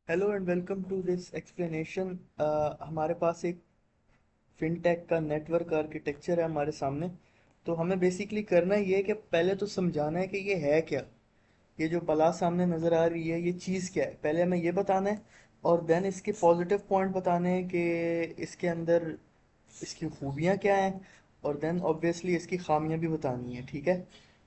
Hello and welcome to this explanation. हमारे पास एक फिनटेक का नेटवर्क आर्किटेक्चर है हमारे सामने। तो हमें बेसिकली करना ये है कि पहले तो समझाना है कि ये है क्या। ये जो बला सामने नज़र आ रही है ये चीज़ क्या है, पहले हमें ये बताना है। और देन इसके पॉजिटिव पॉइंट बताने हैं कि इसके अंदर इसकी खूबियाँ क्या हैं। और देन ऑब्वियसली इसकी खामियां भी बतानी है, ठीक है।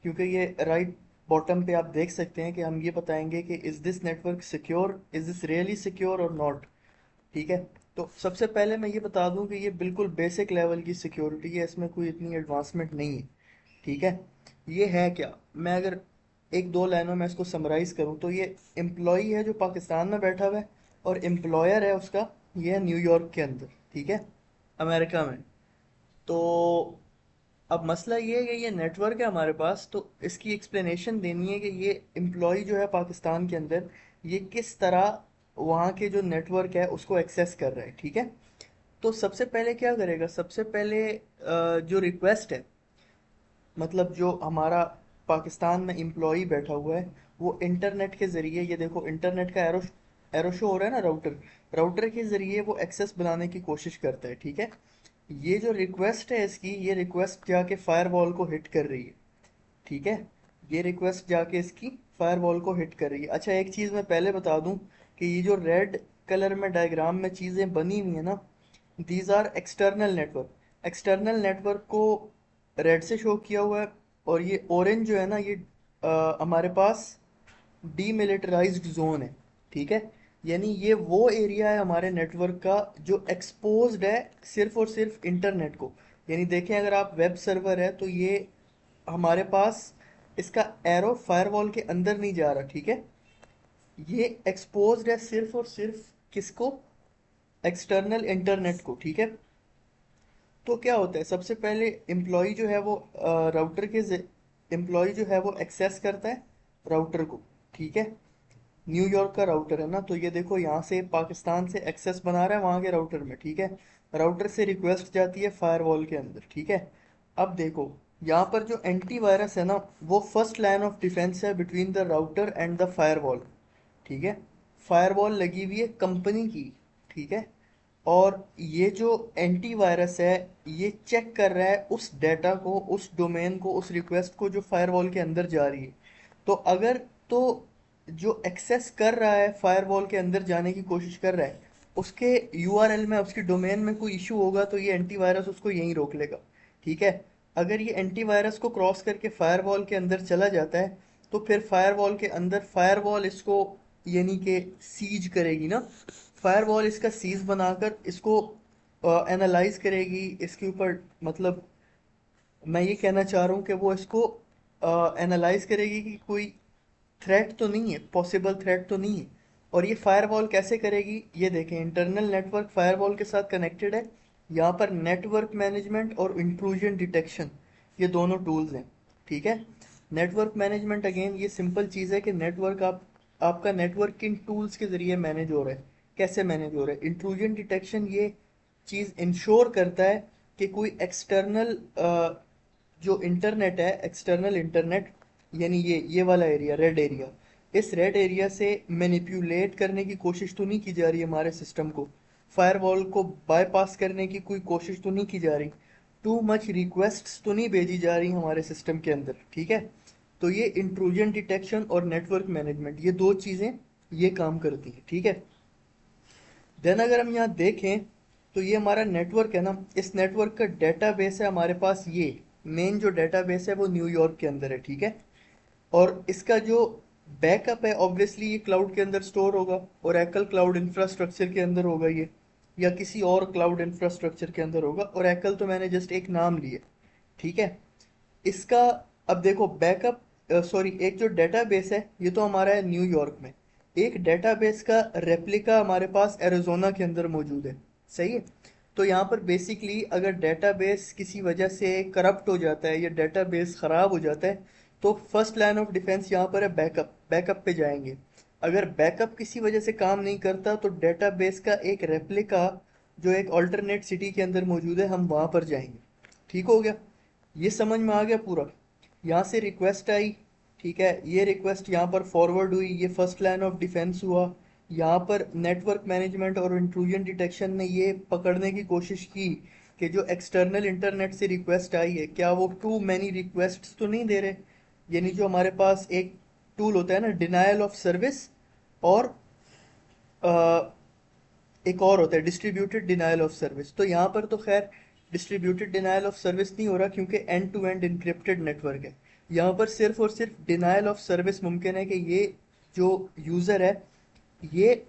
क्योंकि ये राइट बॉटम पे आप देख सकते हैं कि हम ये बताएंगे कि is this network secure, is this really secure और नॉट। ठीक है। तो सबसे पहले मैं ये बता दूं कि ये बिल्कुल बेसिक लेवल की सिक्योरिटी है, इसमें कोई इतनी एडवांसमेंट नहीं है। ठीक है। ये है क्या, मैं अगर एक दो लाइनों में इसको समराइज करूं तो ये एम्प्लॉई है जो पाकिस्तान में बैठा हुआ है, और एम्प्लॉयर है उसका ये है न्यूयॉर्क के अंदर, ठीक है, अमेरिका में। तो अब मसला ये है कि ये नेटवर्क है हमारे पास, तो इसकी एक्सप्लेनेशन देनी है कि ये एम्प्लॉय जो है पाकिस्तान के अंदर ये किस तरह वहाँ के जो नेटवर्क है उसको एक्सेस कर रहा है, ठीक है। तो सबसे पहले क्या करेगा, सबसे पहले जो रिक्वेस्ट है, मतलब जो हमारा पाकिस्तान में एम्प्लॉय बैठा हुआ है वो इंटरनेट के ज़रिए, ये देखो इंटरनेट का एरो एरो शो हो रहा है ना, राउटर राउटर के ज़रिए वो एक्सेस बनाने की कोशिश करता है, ठीक है। ये जो रिक्वेस्ट है इसकी, ये रिक्वेस्ट जाके फायरवॉल को हिट कर रही है, ठीक है। ये रिक्वेस्ट जाके इसकी फायरवॉल को हिट कर रही है। अच्छा, एक चीज़ मैं पहले बता दूं कि ये जो रेड कलर में डायग्राम में चीज़ें बनी हुई है ना, these are external network. External network को रेड से शो किया हुआ है, और ये ऑरेंज जो है ना, ये हमारे पास डीमिलिटराइज्ड जोन है, ठीक है। यानी ये वो एरिया है हमारे नेटवर्क का जो एक्सपोज्ड है सिर्फ और सिर्फ इंटरनेट को। यानी देखें, अगर आप वेब सर्वर है तो ये हमारे पास इसका एरो फायरवॉल के अंदर नहीं जा रहा, ठीक है। ये एक्सपोज्ड है सिर्फ और सिर्फ किसको, एक्सटर्नल इंटरनेट को, ठीक है। तो क्या होता है, सबसे पहले एम्प्लॉय जो है वो राउटर के एम्प्लॉय जो है वो एक्सेस करता है राउटर को, ठीक है। न्यूयॉर्क का राउटर है ना, तो ये देखो यहाँ से पाकिस्तान से एक्सेस बना रहा है वहाँ के राउटर में, ठीक है। राउटर से रिक्वेस्ट जाती है फायरवॉल के अंदर, ठीक है। अब देखो, यहाँ पर जो एंटीवायरस है ना, वो फर्स्ट लाइन ऑफ डिफेंस है between the router and the firewall, ठीक है। फायरवॉल लगी हुई है कंपनी की, ठीक है। और ये जो एंटीवायरस है ये चेक कर रहा है उस डेटा को, उस डोमेन को, उस रिक्वेस्ट को जो फायरवॉल के अंदर जा रही है। तो अगर तो जो एक्सेस कर रहा है फायरवॉल के अंदर जाने की कोशिश कर रहा है, उसके यूआरएल में, उसकी डोमेन में कोई इशू होगा तो ये एंटीवायरस उसको यहीं रोक लेगा, ठीक है। अगर ये एंटीवायरस को क्रॉस करके फायरवॉल के अंदर चला जाता है तो फिर फायरवॉल के अंदर फायरवॉल इसको यानी कि सीज करेगी ना। फायरवॉल इसका सीज बनाकर इसको एनालाइज करेगी इसके ऊपर, मतलब मैं ये कहना चाह रहा हूँ कि वो इसको एनालाइज करेगी कि कोई थ्रेट तो नहीं है, पॉसिबल थ्रेट तो नहीं है। और ये फायरवॉल कैसे करेगी, ये देखें, इंटरनल नेटवर्क फायरवॉल के साथ कनेक्टेड है। यहाँ पर नेटवर्क मैनेजमेंट और इंट्रूजन डिटेक्शन, ये दोनों टूल्स हैं, ठीक है। नेटवर्क मैनेजमेंट अगेन ये सिंपल चीज़ है कि नेटवर्क आपका नेटवर्क किन टूल्स के ज़रिए मैनेज हो रहा है, कैसे मैनेज हो रहा है। इंट्रूजन डिटेक्शन ये चीज़ इंश्योर करता है कि कोई एक्सटर्नल जो इंटरनेट है, एक्सटर्नल इंटरनेट, यानी ये वाला एरिया, रेड एरिया, इस रेड एरिया से मैनिपुलेट करने की कोशिश तो नहीं की जा रही हमारे सिस्टम को, फायरवॉल को बाईपास करने की कोई कोशिश तो नहीं की जा रही, टू मच रिक्वेस्ट्स तो नहीं भेजी जा रही हमारे सिस्टम के अंदर, ठीक है। तो ये इंट्रूजन डिटेक्शन और नेटवर्क मैनेजमेंट, ये दो चीज़ें ये काम करती हैं, ठीक है। देन अगर हम यहाँ देखें तो ये हमारा नेटवर्क है ना, इस नेटवर्क का डेटाबेस है हमारे पास, ये मेन जो डेटाबेस है वो न्यूयॉर्क के अंदर है, ठीक है। और इसका जो बैकअप है ऑब्वियसली ये क्लाउड के अंदर स्टोर होगा, ओरेकल क्लाउड इंफ्रास्ट्रक्चर के अंदर होगा ये, या किसी और क्लाउड इंफ्रास्ट्रक्चर के अंदर होगा। ओरेकल तो मैंने जस्ट एक नाम लिया, ठीक है। इसका अब देखो बैकअप, सॉरी, एक जो डेटाबेस है ये तो हमारा है न्यूयॉर्क में, एक डेटाबेस का रेप्लिका हमारे पास एरिजोना के अंदर मौजूद है, सही है। तो यहाँ पर बेसिकली अगर डेटाबेस किसी वजह से करप्ट हो जाता है या डेटाबेस ख़राब हो जाता है तो फर्स्ट लाइन ऑफ डिफेंस यहाँ पर है बैकअप, बैकअप पे जाएंगे। अगर बैकअप किसी वजह से काम नहीं करता तो डेटाबेस का एक रेप्लिका जो एक अल्टरनेट सिटी के अंदर मौजूद है हम वहाँ पर जाएंगे, ठीक हो गया। ये समझ में आ गया पूरा। यहाँ से रिक्वेस्ट आई, ठीक है, ये रिक्वेस्ट यहाँ पर फॉरवर्ड हुई, ये फर्स्ट लाइन ऑफ डिफेंस हुआ। यहाँ पर नेटवर्क मैनेजमेंट और इंट्रूजन डिटेक्शन ने ये पकड़ने की कोशिश की कि जो एक्सटर्नल इंटरनेट से रिक्वेस्ट आई है क्या वो टू मैनी रिक्वेस्ट्स तो नहीं दे रहे। यानी जो हमारे पास एक टूल होता है ना, डिनायल ऑफ सर्विस, और एक और होता है डिस्ट्रीब्यूटेड डिनायल ऑफ सर्विस। तो यहाँ पर तो खैर डिस्ट्रीब्यूटेड डिनायल ऑफ सर्विस नहीं हो रहा क्योंकि end to end encrypted network है। यहाँ पर सिर्फ और सिर्फ डिनायल ऑफ सर्विस मुमकिन है कि ये जो यूज़र है ये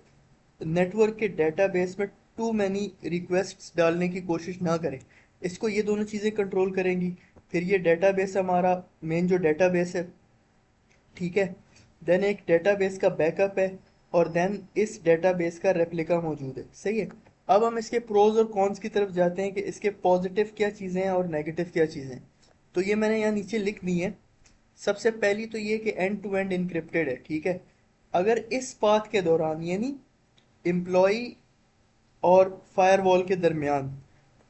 नेटवर्क के डेटाबेस में टू मैनी रिक्वेस्ट्स डालने की कोशिश ना करें। इसको ये दोनों चीज़ें कंट्रोल करेंगी। फिर ये डेटाबेस हमारा मेन जो डेटाबेस है, ठीक है, देन एक डेटाबेस का बैकअप है, और देन इस डेटाबेस का रेप्लिका मौजूद है। सही है। अब हम इसके प्रोज और कॉन्स की तरफ जाते हैं कि इसके पॉजिटिव क्या चीज़ें हैं और नेगेटिव क्या चीज़ें हैं। तो ये मैंने यहाँ नीचे लिख दी है। सबसे पहली तो ये कि एंड टू एंड इनक्रिप्टेड है, ठीक है। अगर इस पाथ के दौरान यानी एम्प्लॉय और फायरवॉल के दरमियान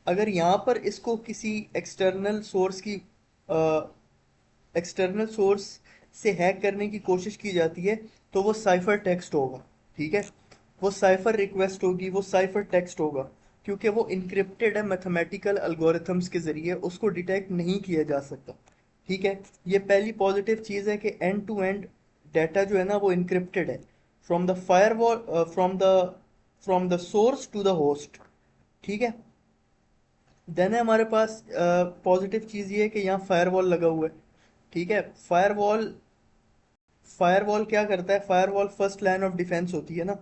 अगर यहाँ पर इसको किसी एक्सटर्नल सोर्स से हैक करने की कोशिश की जाती है तो वो साइफर टेक्स्ट होगा, ठीक है। वो साइफर रिक्वेस्ट होगी, वो साइफर टेक्स्ट होगा, क्योंकि वो इनक्रिप्टेड है मैथमेटिकल अल्गोरिथम्स के ज़रिए, उसको डिटेक्ट नहीं किया जा सकता, ठीक है। ये पहली पॉजिटिव चीज़ है कि एंड टू एंड डाटा जो है ना वो इनक्रिप्टेड है, from the firewall, from the source to the host, ठीक है। देन है हमारे पास पॉजिटिव चीज़ ये है कि यहाँ फायरवॉल लगा हुआ है, ठीक है। फायरवॉल फायरवॉल क्या करता है, firewall first line of defence होती है ना।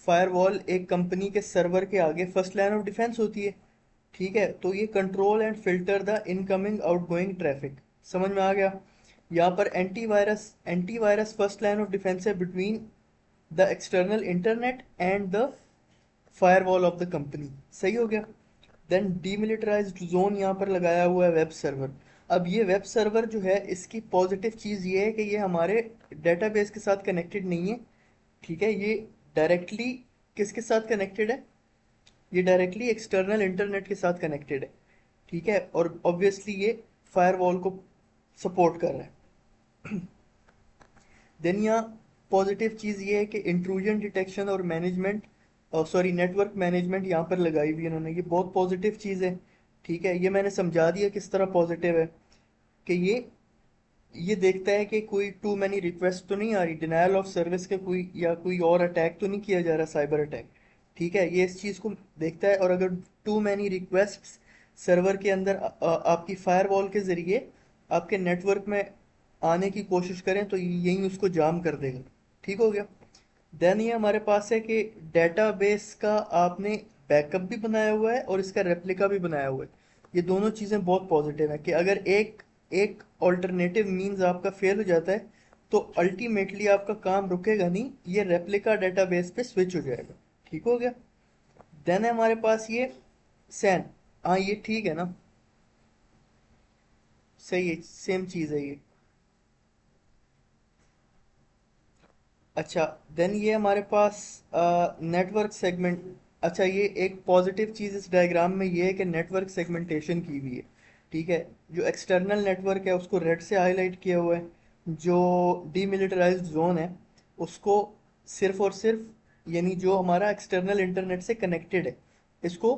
फायरवॉल एक कंपनी के सर्वर के आगे फर्स्ट लाइन ऑफ डिफेंस होती है, ठीक है। तो ये control and filter the incoming outgoing traffic. समझ में आ गया। यहाँ पर antivirus first line of defence है between the external internet and the firewall of the company. सही हो गया। देन डीमिलिटराइज्ड जोन यहाँ पर लगाया हुआ है वेब सर्वर। अब ये वेब सर्वर जो है इसकी पॉजिटिव चीज़ ये है कि ये हमारे डेटाबेस के साथ कनेक्टेड नहीं है, ठीक है। ये डायरेक्टली किसके साथ कनेक्टेड है, ये डायरेक्टली एक्सटर्नल इंटरनेट के साथ कनेक्टेड है, ठीक है। और ऑब्वियसली ये फायरवॉल को सपोर्ट कर रहा है। देन यहाँ पॉजिटिव चीज़ ये है कि इंट्रूजन डिटेक्शन और मैनेजमेंट, सॉरी नेटवर्क मैनेजमेंट यहाँ पर लगाई हुई है इन्होंने, ये बहुत पॉजिटिव चीज़ है, ठीक है। ये मैंने समझा दिया किस तरह पॉजिटिव है कि ये देखता है कि कोई टू मैनी रिक्वेस्ट तो नहीं आ रही, डिनायल ऑफ सर्विस के कोई या कोई और अटैक तो नहीं किया जा रहा, साइबर अटैक, ठीक है। ये इस चीज़ को देखता है, और अगर टू मैनी रिक्वेस्ट सर्वर के अंदर आपकी फायरवॉल के ज़रिए आपके नेटवर्क में आने की कोशिश करें तो यही उसको जाम कर देगा, ठीक हो गया। देन ये हमारे पास है कि डेटाबेस का आपने बैकअप भी बनाया हुआ है और इसका रेप्लिका भी बनाया हुआ है। ये दोनों चीज़ें बहुत पॉजिटिव है कि अगर एक एक ऑल्टरनेटिव मींस आपका फेल हो जाता है तो अल्टीमेटली आपका काम रुकेगा नहीं, ये रेप्लिका डेटाबेस पे स्विच हो जाएगा, ठीक हो गया। देन है हमारे पास ये सैन, हाँ ये ठीक है ना, सही है, सेम चीज़ है ये। अच्छा, देन ये हमारे पास नेटवर्क सेगमेंट। अच्छा, ये एक पॉजिटिव चीज़ इस डायग्राम में ये है कि नेटवर्क सेगमेंटेशन की हुई है, ठीक है। जो एक्सटर्नल नेटवर्क है उसको रेड से हाईलाइट किया हुआ है, जो डीमिलिटराइज्ड जोन है उसको सिर्फ और सिर्फ यानी जो हमारा एक्सटर्नल इंटरनेट से कनेक्टेड है इसको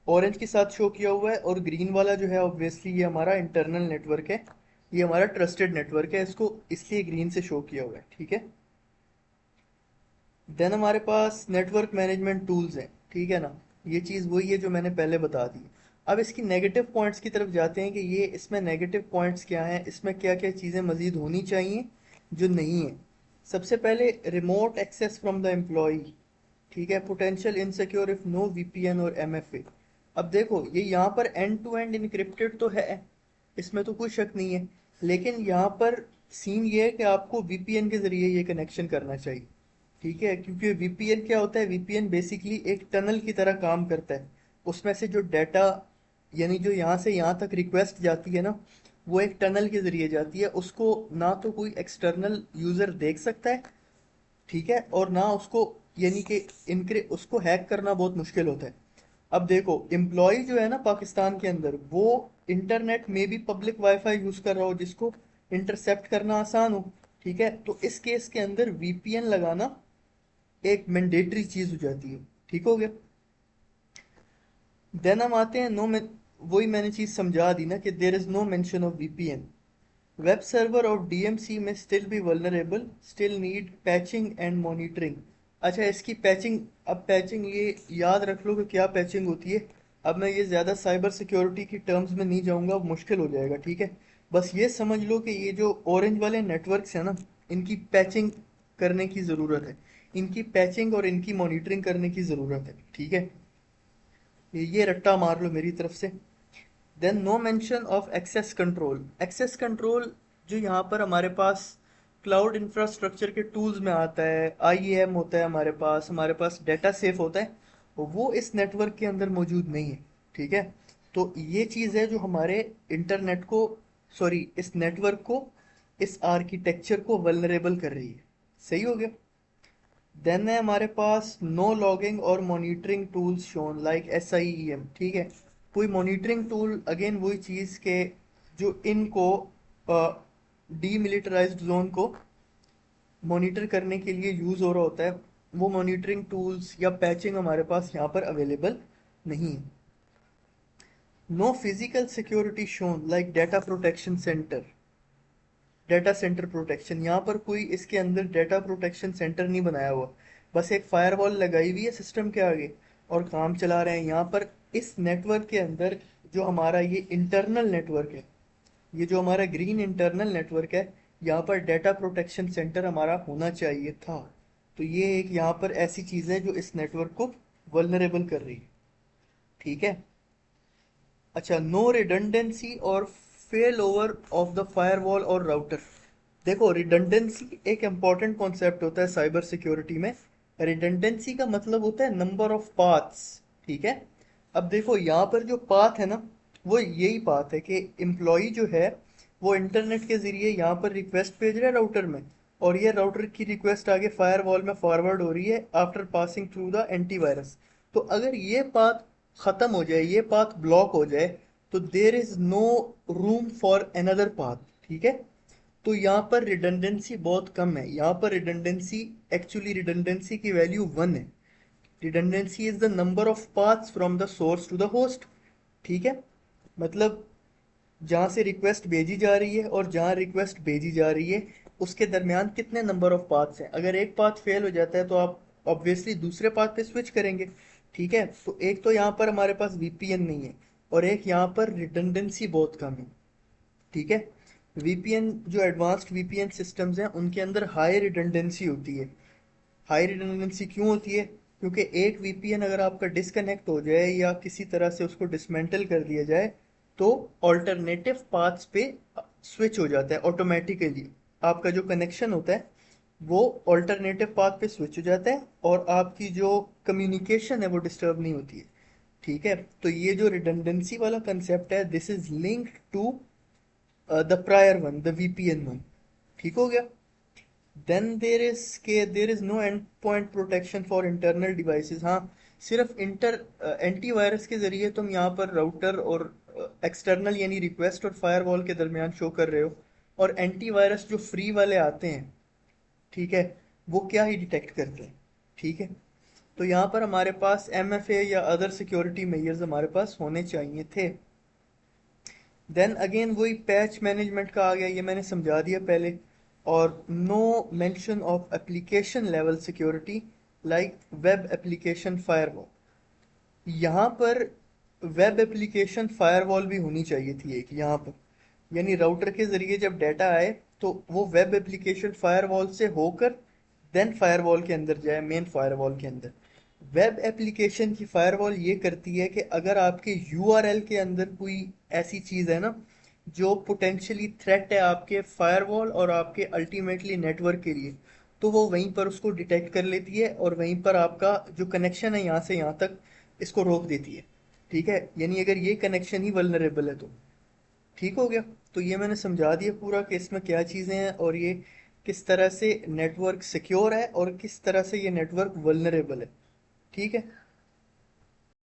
ऑरेंज के साथ शो किया हुआ है, और ग्रीन वाला जो है ऑब्वियसली ये हमारा इंटरनल नेटवर्क है, ये हमारा ट्रस्टेड नेटवर्क है, इसको इसलिए ग्रीन से शो किया हुआ है, ठीक है। देन हमारे पास नेटवर्क मैनेजमेंट टूल्स हैं, ठीक है ना। ये चीज़ वही है जो मैंने पहले बता दी। अब इसकी नेगेटिव पॉइंट्स की तरफ जाते हैं कि ये इसमें नेगेटिव पॉइंट्स क्या हैं, इसमें क्या क्या चीज़ें मज़ीद होनी चाहिए जो नहीं है। सबसे पहले remote access from the employ, ठीक है। Potential insecure if no VPN और एमएफए। अब देखो ये यहाँ पर एंड टू एंड इनक्रिप्टेड तो है, इसमें तो कोई शक नहीं है, लेकिन यहाँ पर सीन ये है कि आपको वीपीएन के ज़रिए ये कनेक्शन करना चाहिए, ठीक है। क्योंकि वीपीएन क्या होता है, वीपीएन बेसिकली एक टनल की तरह काम करता है। उसमें से जो डाटा यानी जो यहाँ से यहाँ तक रिक्वेस्ट जाती है ना, वो एक टनल के जरिए जाती है, उसको ना तो कोई एक्सटर्नल यूजर देख सकता है, ठीक है, और ना उसको यानी कि इनके उसको हैक करना बहुत मुश्किल होता है। अब देखो एम्प्लॉय जो है ना पाकिस्तान के अंदर, वो इंटरनेट में भी पब्लिक वाईफाई यूज कर रहा हो जिसको इंटरसेप्ट करना आसान हो, ठीक है। तो इस केस के अंदर वीपीएन लगाना एक मैंडेटरी चीज हो जाती है। ठीक हो गया। देन हम आते हैं वही मैंने चीज समझा दी ना कि there is no mention of VPN. Web server और डीएमसी में still be vulnerable, still need patching and monitoring. अच्छा, इसकी पैचिंग, अब पैचिंग ये याद रख लो कि क्या पैचिंग होती है। अब मैं ये ज़्यादा साइबर सिक्योरिटी की टर्म्स में नहीं जाऊंगा, अब मुश्किल हो जाएगा। ठीक है, बस ये समझ लो कि ये जो ऑरेंज वाले नेटवर्क्स हैं ना, इनकी पैचिंग करने की ज़रूरत है। इनकी पैचिंग और इनकी मॉनिटरिंग करने की ज़रूरत है। ठीक है, ये रट्टा मार लो मेरी तरफ से। Then no mention of access control. Access control जो यहाँ पर हमारे पास क्लाउड इंफ्रास्ट्रक्चर के टूल्स में आता है, आईएएम होता है हमारे पास डेटा सेफ होता है, वो इस नेटवर्क के अंदर मौजूद नहीं है। ठीक है, तो ये चीज़ है जो हमारे इंटरनेट को, सॉरी इस नेटवर्क को, इस आर्किटेक्चर को वल्नरेबल कर रही है। सही हो गया। देन है हमारे पास नो लॉगिंग और monitoring tools shown like SIEM। ठीक है, कोई मॉनिटरिंग टूल, अगेन वही चीज़ के जो इनको डीमिलिटराइज्ड जोन को मॉनिटर करने के लिए यूज़ हो रहा होता है, वो मॉनिटरिंग टूल्स या पैचिंग हमारे पास यहाँ पर अवेलेबल नहीं है। No physical security shown like data protection center, data center protection, यहाँ पर कोई इसके अंदर डेटा प्रोटेक्शन सेंटर नहीं बनाया हुआ, बस एक फायरवॉल लगाई हुई है सिस्टम के आगे और काम चला रहे हैं। यहाँ पर इस नेटवर्क के अंदर जो हमारा ये इंटरनल नेटवर्क है, ये जो हमारा ग्रीन इंटरनल नेटवर्क है, यहाँ पर डेटा प्रोटेक्शन सेंटर हमारा होना चाहिए था। तो ये एक यहाँ पर ऐसी चीज़ है जो इस नेटवर्क को वल्नरेबल कर रही है। ठीक है। अच्छा, नो रिडंडेंसी और fail over of the firewall और राउटर। देखो, रिडंडेंसी एक इंपॉर्टेंट कॉन्सेप्ट होता है साइबर सिक्योरिटी में। रिडंडेंसी का मतलब होता है नंबर ऑफ पाथ्स। ठीक है, अब देखो यहाँ पर जो पाथ है ना, वो यही पाथ है कि एम्प्लॉय जो है वो इंटरनेट के जरिए यहाँ पर रिक्वेस्ट भेज रहा है राउटर में, और ये राउटर की रिक्वेस्ट आगे फायरवॉल में फॉरवर्ड हो रही है after passing through the antivirus. तो अगर ये पाथ खत्म हो जाए, ये पाथ ब्लॉक हो जाए, तो there is no room for another path. ठीक है, तो यहाँ पर रिडंडेंसी बहुत कम है। यहाँ पर रिडंडेंसी, एक्चुअली रिडंडेंसी की वैल्यू 1 है। Redundancy is the number of paths from the source to the host. ठीक है, मतलब जहाँ से रिक्वेस्ट भेजी जा रही है और जहाँ रिक्वेस्ट भेजी जा रही है उसके दरमियान कितने नंबर ऑफ पाथ्स हैं। अगर एक पाथ फेल हो जाता है तो आप ऑब्वियसली दूसरे पाथ पे स्विच करेंगे। ठीक है, तो एक तो यहाँ पर हमारे पास वीपीएन नहीं है, और एक यहाँ पर रिडंडेंसी बहुत कम है। ठीक है, वीपीएन जो एडवांस्ड वीपीएन सिस्टम्स हैं उनके अंदर हाई रिडंडेंसी होती है। हाई रिडंडेंसी क्यों होती है? क्योंकि एक वीपीएन अगर आपका डिस्कनेक्ट हो जाए या किसी तरह से उसको डिसमेंटल कर दिया जाए, तो ऑल्टरनेटिव पाथ्स पे स्विच हो जाता है ऑटोमेटिकली। आपका जो कनेक्शन होता है वो ऑल्टरनेटिव पाथ पे स्विच हो जाता है, और आपकी जो कम्युनिकेशन है वो डिस्टर्ब नहीं होती है। ठीक है, तो ये जो रिडंडेंसी वाला कंसेप्ट है, this is linked to the prior one, the VPN one. ठीक हो गया। Then there is no endpoint protection for internal devices. हाँ, सिर्फ एंटीवायरस के जरिए तुम यहाँ पर राउटर और एक्सटर्नल यानी रिक्वेस्ट और फायरवॉल के दरमियान शो कर रहे हो, और एंटीवायरस जो फ्री वाले आते हैं, ठीक है, वो क्या ही डिटेक्ट करते हैं। ठीक है, तो यहाँ पर हमारे पास MFA या अदर सिक्योरिटी मेजर्स हमारे पास होने चाहिए थे। देन अगेन वही पैच मैनेजमेंट का आ गया, ये मैंने समझा दिया पहले। और no mention of application level security like web application firewall. यहाँ पर वेब एप्लीकेशन फायरवॉल भी होनी चाहिए थी एक यहाँ पर, यानी राउटर के जरिए जब डाटा आए तो वो वेब एप्लीकेशन फायरवॉल से होकर देन फायरवॉल के अंदर जाए, मेन फायरवॉल के अंदर। वेब एप्लीकेशन की फायरवॉल ये करती है कि अगर आपके यूआरएल के अंदर कोई ऐसी चीज़ है ना जो पोटेंशियली थ्रेट है आपके फायरवॉल और आपके अल्टीमेटली नेटवर्क के लिए, तो वो वहीं पर उसको डिटेक्ट कर लेती है और वहीं पर आपका जो कनेक्शन है यहाँ से यहाँ तक इसको रोक देती है। ठीक है, यानी अगर ये कनेक्शन ही वल्नरेबल है तो ठीक हो गया। तो ये मैंने समझा दिया पूरा कि इसमें क्या चीज़ें हैं और ये किस तरह से नेटवर्क सिक्योर है और किस तरह से ये नेटवर्क वल्नरेबल है। ठीक है।